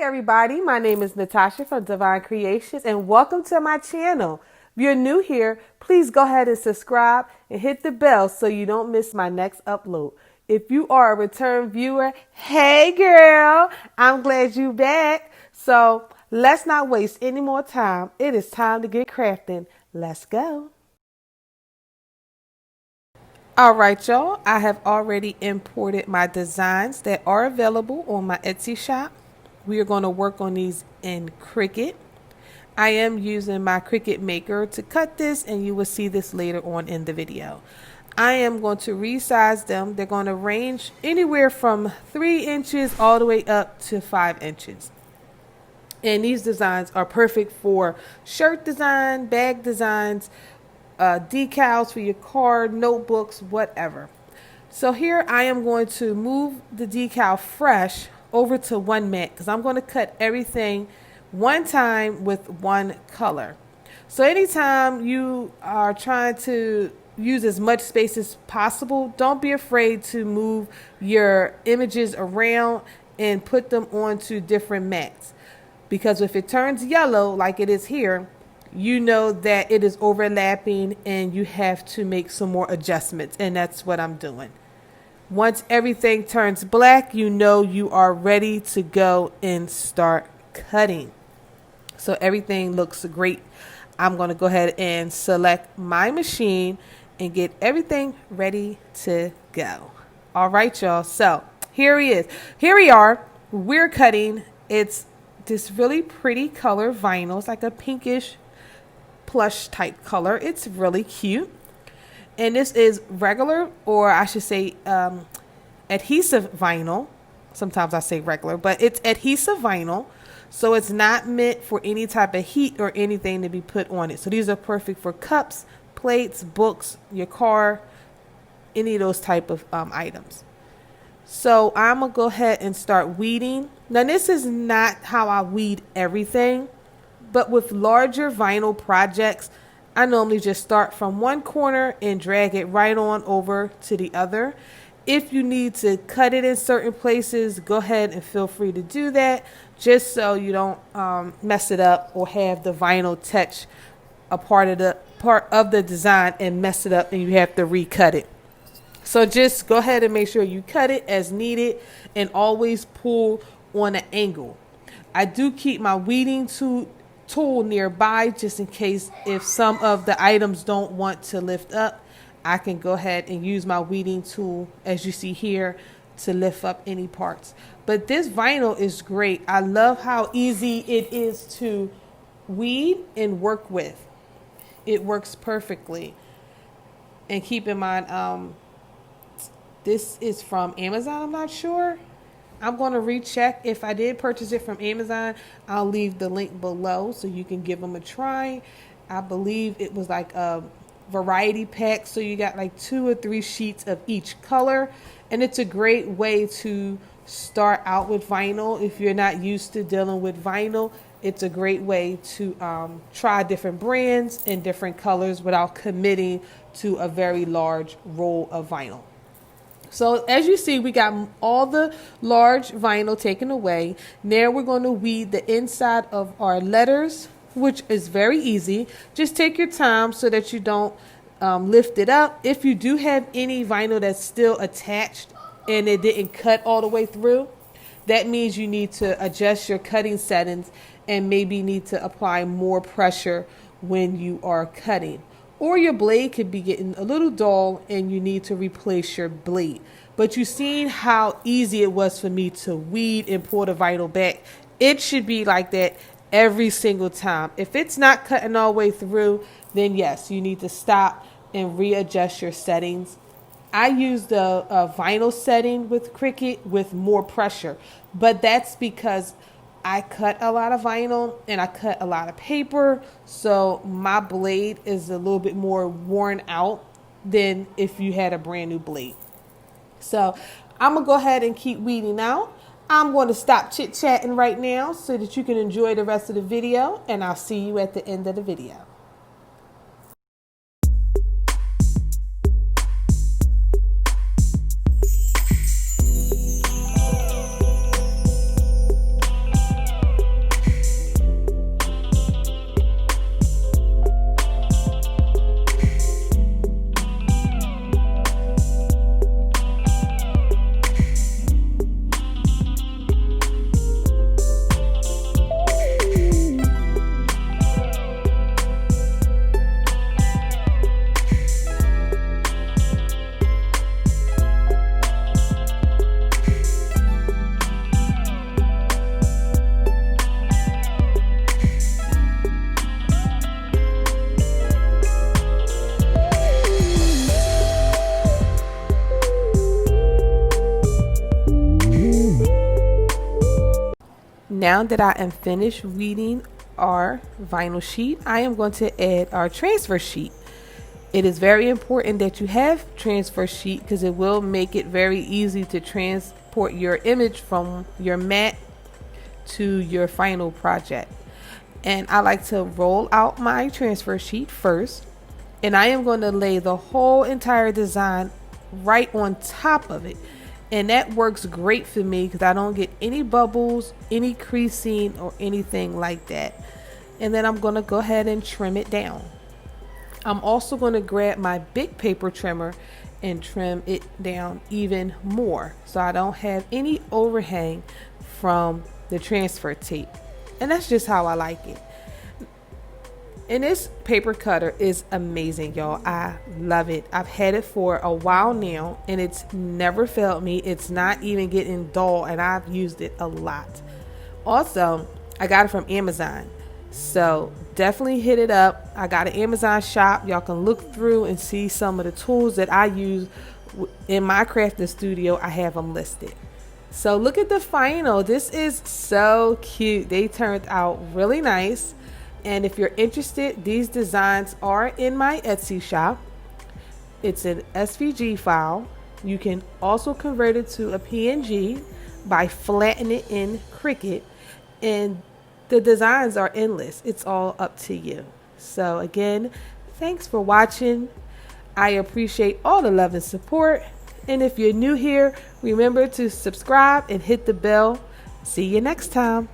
everybody, my name is Natasha from Divine Creations and welcome to my channel. If you're new here, please go ahead and subscribe and hit the bell so you don't miss my next upload. If you are a return viewer, hey girl, I'm glad you're back. So let's not waste any more time. It is time to get crafting. Let's go. All right, y'all, I have already imported my designs that are available on my Etsy shop. We are going to work on these in Cricut. I am using my Cricut maker to cut this, and you will see this later on in the video. I am going to resize them. They're going to range anywhere from 3 inches all the way up to 5 inches. And these designs are perfect for shirt design, bag designs, decals for your car, notebooks, whatever. So here I am going to move the decal fresh over to one mat because I'm going to cut everything one time with one color. So anytime you are trying to use as much space as possible, don't be afraid to move your images around and put them onto different mats, because if it turns yellow like it is here, you know that it is overlapping and you have to make some more adjustments, and that's what I'm doing. Once everything turns black, you know you are ready to go and start cutting. So everything looks great. I'm going to go ahead and select my machine and get everything ready to go. All right, y'all. So here he is. Here we are. We're cutting. It's this really pretty color vinyl. It's like a pinkish plush type color. It's really cute. And this is regular, or I should say adhesive vinyl. Sometimes I say regular, but it's adhesive vinyl. So it's not meant for any type of heat or anything to be put on it. So these are perfect for cups, plates, books, your car, any of those type of items. So I'm going to go ahead and start weeding. Now this is not how I weed everything, but with larger vinyl projects, I normally just start from one corner and drag it right on over to the other. If you need to cut it in certain places, go ahead and feel free to do that, just so you don't mess it up or have the vinyl touch a part of the design and mess it up and you have to recut it. So just go ahead and make sure you cut it as needed and always pull on an angle. I do keep my weeding tool nearby just in case if some of the items don't want to lift up. I can go ahead and use my weeding tool, as you see here, to lift up any parts. But this vinyl is great. I love how easy it is to weed and work with. It works perfectly. And keep in mind, this is from Amazon, I'm not sure. I'm going to recheck. If I did purchase it from Amazon, I'll leave the link below so you can give them a try. I believe it was like a variety pack, so you got like 2 or 3 sheets of each color, and it's a great way to start out with vinyl. If you're not used to dealing with vinyl, it's a great way to try different brands and different colors without committing to a very large roll of vinyl. So as you see, we got all the large vinyl taken away. Now we're going to weed the inside of our letters, which is very easy. Just take your time so that you don't lift it up. If you do have any vinyl that's still attached and it didn't cut all the way through, that means you need to adjust your cutting settings and maybe need to apply more pressure when you are cutting. Or your blade could be getting a little dull and you need to replace your blade. But you've seen how easy it was for me to weed and pull the vinyl back. It should be like that every single time. If it's not cutting all the way through, then yes, you need to stop and readjust your settings. I use the vinyl setting with Cricut with more pressure, but that's because I cut a lot of vinyl and I cut a lot of paper, so my blade is a little bit more worn out than if you had a brand new blade. So I'm going to go ahead and keep weeding out. I'm going to stop chit-chatting right now so that you can enjoy the rest of the video, and I'll see you at the end of the video. Now that I am finished weeding our vinyl sheet, I am going to add our transfer sheet. It is very important that you have transfer sheet because it will make it very easy to transport your image from your mat to your final project. And I like to roll out my transfer sheet first, and I am going to lay the whole entire design right on top of it. And that works great for me because I don't get any bubbles, any creasing, or anything like that. And then I'm going to go ahead and trim it down. I'm also going to grab my big paper trimmer and trim it down even more so I don't have any overhang from the transfer tape. And that's just how I like it. And this paper cutter is amazing, y'all. I love it. I've had it for a while now and it's never failed me. It's not even getting dull and I've used it a lot. Also, I got it from Amazon. So definitely hit it up. I got an Amazon shop. Y'all can look through and see some of the tools that I use in my crafting studio. I have them listed. So look at the final. This is so cute. They turned out really nice. And if you're interested, these designs are in my Etsy shop. It's an SVG file. You can also convert it to a PNG by flattening it in Cricut. And the designs are endless. It's all up to you. So again, thanks for watching. I appreciate all the love and support. And if you're new here, remember to subscribe and hit the bell. See you next time.